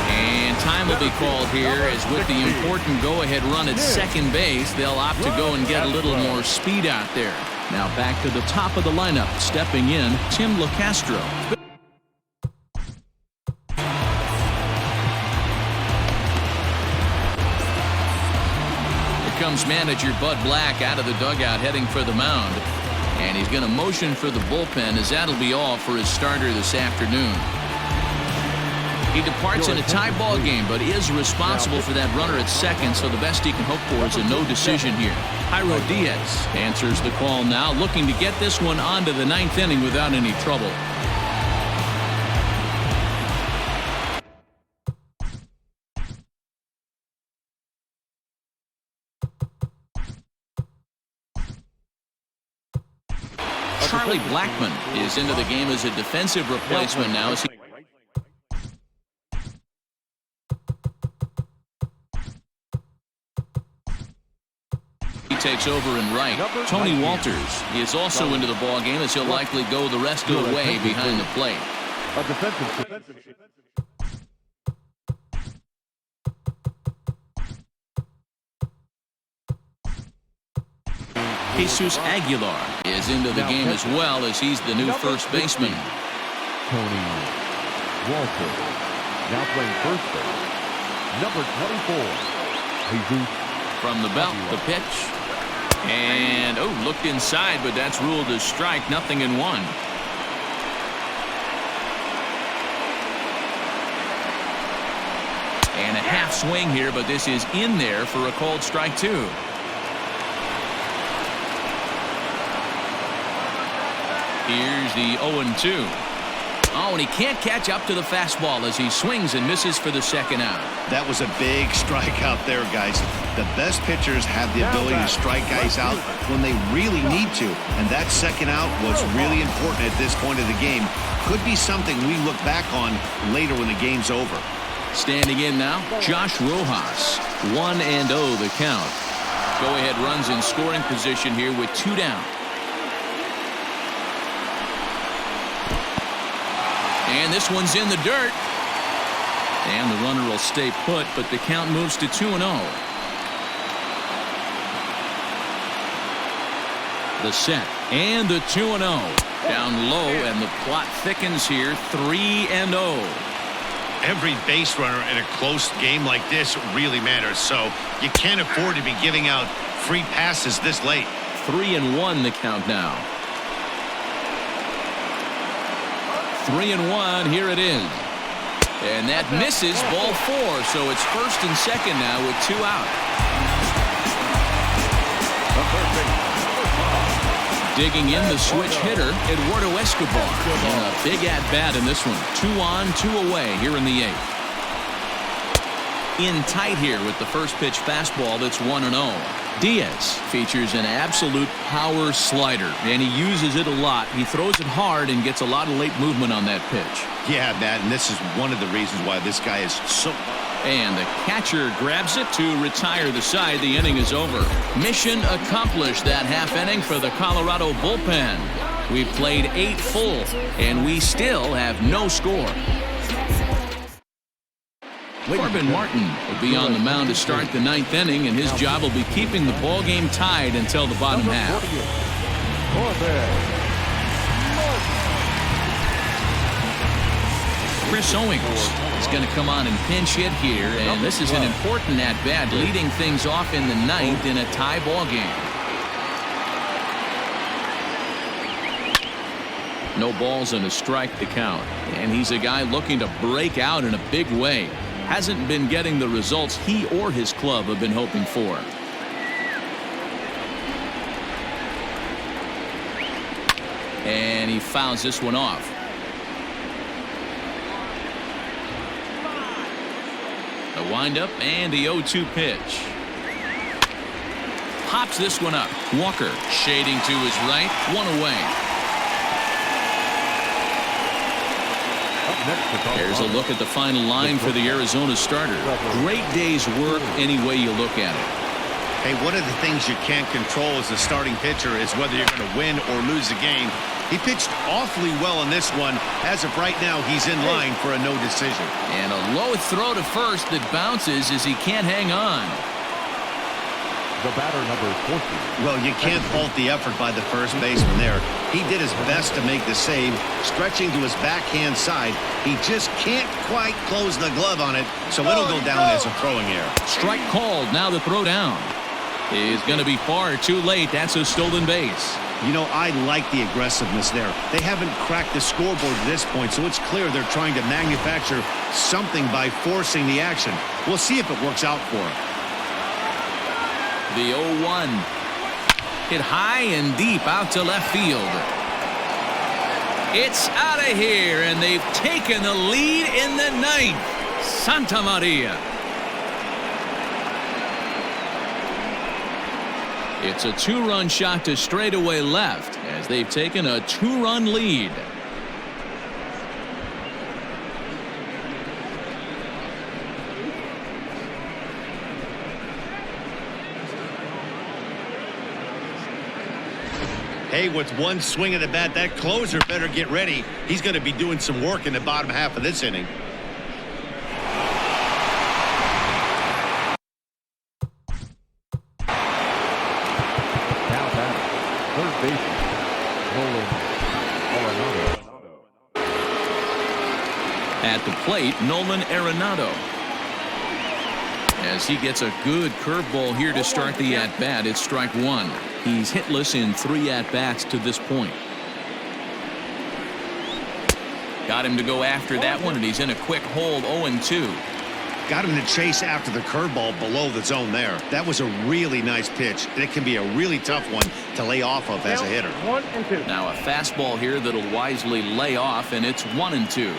S1: And time will be called here, as with the important go-ahead run at second base, they'll opt to go and get a little more speed out there. Now back to the top of the lineup, stepping in, Tim LeCastro. Here comes manager Bud Black out of the dugout, heading for the mound. And he's going to motion for the bullpen, as that'll be all for his starter this afternoon. He departs in a tie ball game, but is responsible for that runner at second, so the best he can hope for is a no decision here. Jairo Diaz answers the call now, looking to get this one on to the 9th inning without any trouble. Charlie Blackmon is into the game as a defensive replacement now. As he takes over in right. Tony Walters is also into the ball game, as he'll likely go the rest of the way behind the plate. Jesus Aguilar is into the game as well, as he's the new first baseman.
S4: Tony Walters now playing first base. Number 24. Jesus.
S1: From the belt, the pitch. And, looked inside, but that's ruled as strike, 0-1. And a half swing here, but this is in there for a called strike 2. Here's the 0-2. Oh, and he can't catch up to the fastball as he swings and misses for the second out.
S2: That was a big strikeout there, guys. The best pitchers have the ability to strike guys out when they really need to, and that second out was really important at this point of the game. Could be something we look back on later when the game's over.
S1: Standing in now, Josh Rojas. 1-0 the count. Go-ahead runs in scoring position here with 2 down. And this one's in the dirt. And the runner will stay put, but the count moves to 2-0. The set and the 2-0. Down low, and the plot thickens here. 3-0.
S2: Every base runner in a close game like this really matters, so you can't afford to be giving out free passes this late.
S1: 3-1 the count now. 3-1, here it is. And that misses, ball 4, so it's first and second now with 2 out. Digging in the switch hitter, Eduardo Escobar. And a big at-bat in this one. 2 on, 2 away here in the 8th. In tight here with the first pitch fastball that's 1-0. Diaz features an absolute power slider, and he uses it a lot. He throws it hard and gets a lot of late movement on that pitch.
S2: Yeah, Matt, and this is one of the reasons why this guy is so...
S1: And the catcher grabs it to retire the side. The inning is over. Mission accomplished that half inning for the Colorado bullpen. We've played 8 full, and we still have no score. Corbin Martin will be on the mound to start the 9th inning, and his job will be keeping the ball game tied until the bottom half. Chris Owings is going to come on and pinch hit here, and this is an important at-bat, leading things off in the 9th in a tie ball game. No balls and a strike to count, and he's a guy looking to break out in a big way. Hasn't been getting the results he or his club have been hoping for. And he fouls this one off. The windup and the 0-2 pitch. Pops this one up. Walker shading to his right. 1 away. There's a look at the final line for the Arizona starter. Great day's work any way you look at it.
S2: Hey, one of the things you can't control as a starting pitcher is whether you're going to win or lose the game. He pitched awfully well in this one. As of right now, he's in line for a no decision.
S1: And a low throw to first that bounces as he can't hang on.
S4: The batter, number 14.
S2: Well, you can't fault the effort by the first baseman there. He did his best to make the save, stretching to his backhand side. He just can't quite close the glove on it, so it'll go down as a throwing error.
S1: Strike called. Now the throw down. Is going to be far too late. That's a stolen base.
S2: You know, I like the aggressiveness there. They haven't cracked the scoreboard at this point, so it's clear they're trying to manufacture something by forcing the action. We'll see if it works out for them.
S1: The 0-1. Hit high and deep out to left field. It's out of here, and they've taken the lead in the 9th. Santa Maria. It's a 2-run shot to straightaway left as they've taken a 2-run lead.
S2: Hey, with one swing of the bat, that closer better get ready. He's going to be doing some work in the bottom half of this inning.
S4: Now batter, third baseman, Nolan Arenado.
S1: At the plate, Nolan Arenado. As he gets a good curveball here to start the at-bat, it's strike 1. He's hitless in 3 at-bats to this point. Got him to go after that one, and he's in a quick hold, 0-2.
S2: Got him to chase after the curveball below the zone there. That was a really nice pitch, and it can be a really tough one to lay off of as a hitter.
S7: 1-2.
S1: Now a fastball here that'll wisely lay off, and it's 1-2.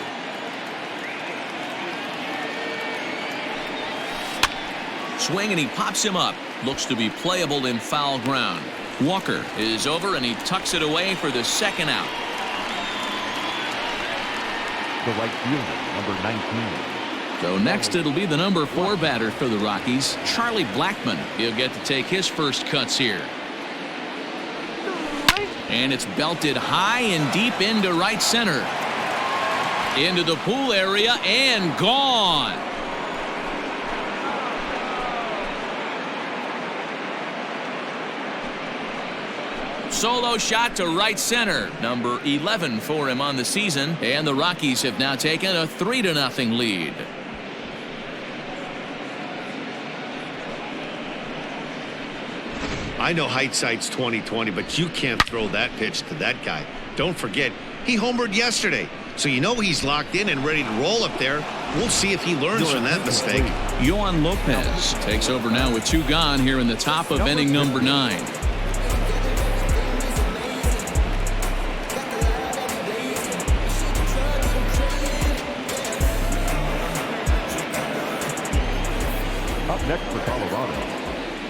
S1: Swing, and he pops him up. Looks to be playable in foul ground. Walker is over, and he tucks it away for the second out.
S4: The right fielder, number 19.
S1: So next it'll be the number 4 batter for the Rockies, Charlie Blackmon. He'll get to take his first cuts here. And it's belted high and deep into right center. Into the pool area and gone. Solo shot to right center. Number 11 for him on the season. And the Rockies have now taken a 3-0 lead.
S2: I know hindsight's 20/20, but you can't throw that pitch to that guy. Don't forget, he homered yesterday. So you know he's locked in and ready to roll up there. We'll see if he learns from that mistake.
S1: Yohan Lopez takes over now with 2 gone here in the top of inning number 9.
S4: Up next for Colorado,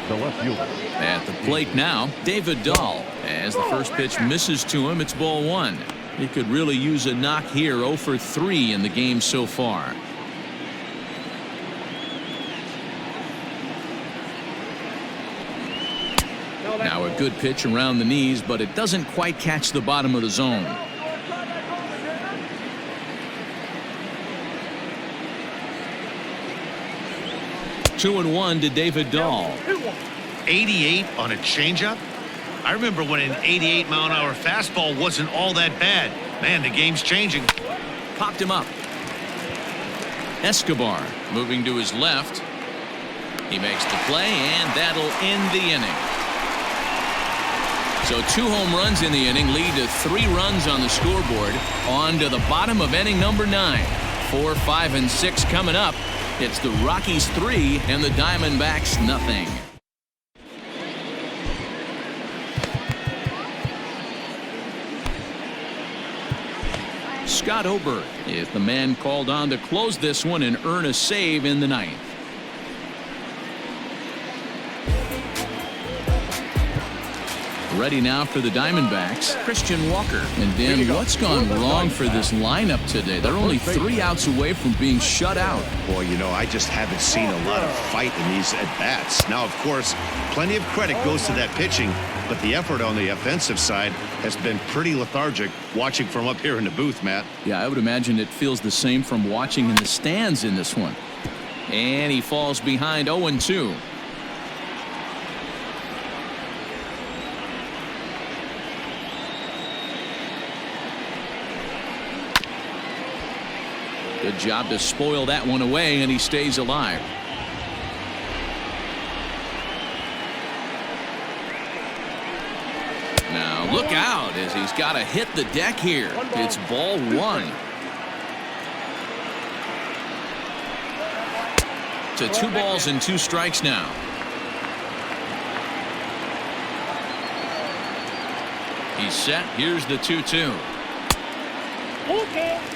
S4: the left fielder.
S1: At the plate now, David Dahl. As the first pitch misses to him, it's ball one. He could really use a knock here. 0 for 3 in the game so far. Now a good pitch around the knees, but it doesn't quite catch the bottom of the zone. Two and one to David Dahl.
S2: 88 on a changeup? I remember when an 88-mile-an-hour fastball wasn't all that bad. Man, the game's changing.
S1: Popped him up. Escobar moving to his left. He makes the play, and that'll end the inning. So 2 home runs in the inning lead to 3 runs on the scoreboard. On to the bottom of inning number 9. 4, 5, and 6 coming up. It's the Rockies 3 and the Diamondbacks nothing. Scott Oberg is the man called on to close this one and earn a save in the 9th. Ready now for the Diamondbacks, Christian Walker. And Dan, what's gone wrong for this lineup today? They're only 3 outs away from being shut out.
S2: Boy, you know, I just haven't seen a lot of fight in these at-bats. Now, of course, plenty of credit goes to that pitching, but the effort on the offensive side has been pretty lethargic watching from up here in the booth, Matt.
S1: Yeah, I would imagine it feels the same from watching in the stands in this one. And he falls behind 0-2. Good job to spoil that one away, and he stays alive. Now look out as he's got to hit the deck here. It's ball 1. To 2 balls and 2 strikes now. He's set. Here's the 2-2.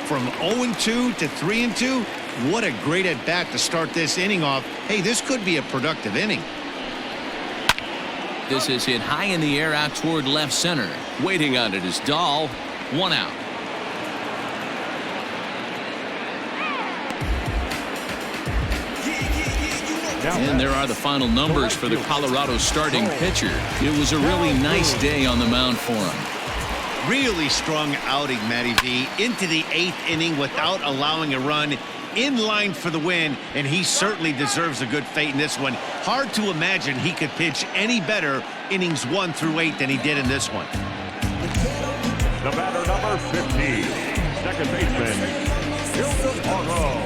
S2: From 0-2 to 3-2, what a great at-bat to start this inning off. Hey, this could be a productive inning.
S1: This is hit high in the air out toward left center. Waiting on it is Dahl. 1 out. And there are the final numbers for the Colorado starting pitcher. It was a really nice day on the mound for him.
S2: Really strong outing, Matty V. Into the 8th inning without allowing a run. In line for the win, and he certainly deserves a good fate in this one. Hard to imagine he could pitch any better innings 1 through 8 than he did in this one.
S4: The batter number 15, second baseman, Eduardo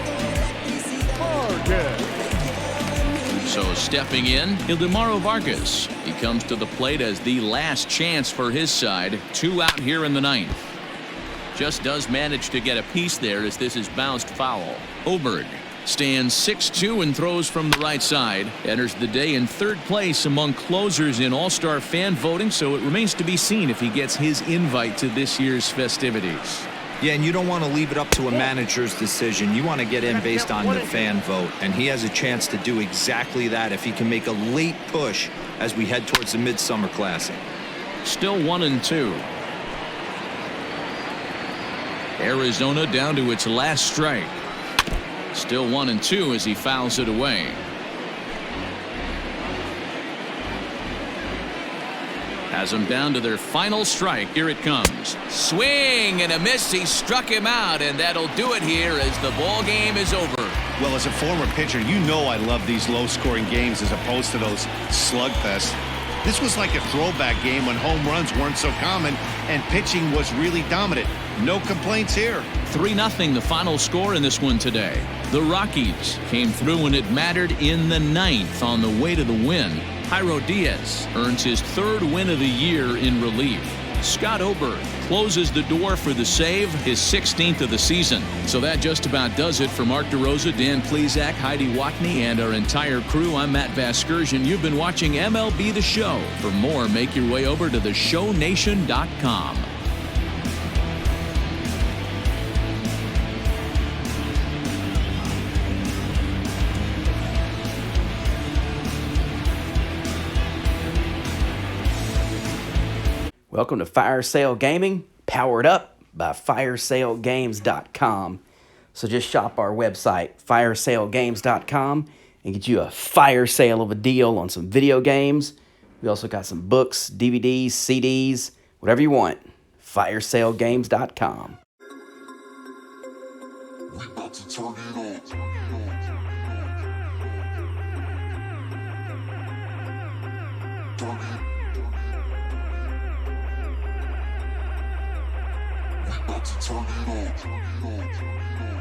S4: Escobar.
S1: So stepping in, Ildemaro Vargas. He comes to the plate as the last chance for his side. 2 out here in the 9th. Just does manage to get a piece there as this is bounced foul. Oberg stands 6-2 and throws from the right side. Enters the day in 3rd place among closers in All-Star fan voting, so it remains to be seen if he gets his invite to this year's festivities.
S3: Yeah, and you don't want to leave it up to a manager's decision. You want to get in based on the fan vote, and he has a chance to do exactly that if he can make a late push as we head towards the Midsummer Classic.
S1: Still 1-2. Arizona down to its last strike. Still 1-2 as he fouls it away. Has them down to their final strike. Here it comes. Swing and a miss. He struck him out, and that'll do it here as the ball game is over.
S2: Well, as a former pitcher, you know I love these low-scoring games as opposed to those slugfests. This was like a throwback game when home runs weren't so common and pitching was really dominant. No complaints here.
S1: 3-0 the final score in this one today. The Rockies came through when it mattered in the 9th on the way to the win. Jairo Diaz earns his 3rd win of the year in relief. Scott Oberg closes the door for the save, his 16th of the season. So that just about does it for Mark DeRosa, Dan Plesac, Heidi Watney, and our entire crew. I'm Matt Vasgersian. You've been watching MLB The Show. For more, make your way over to theshownation.com.
S8: Welcome to Fire Sale Gaming, powered up by firesalegames.com. So just shop our website, firesalegames.com, and get you a fire sale of a deal on some video games. We also got some books, DVDs, CDs, whatever you want. Firesalegames.com.
S9: We about to turn it on. We about to turn it on.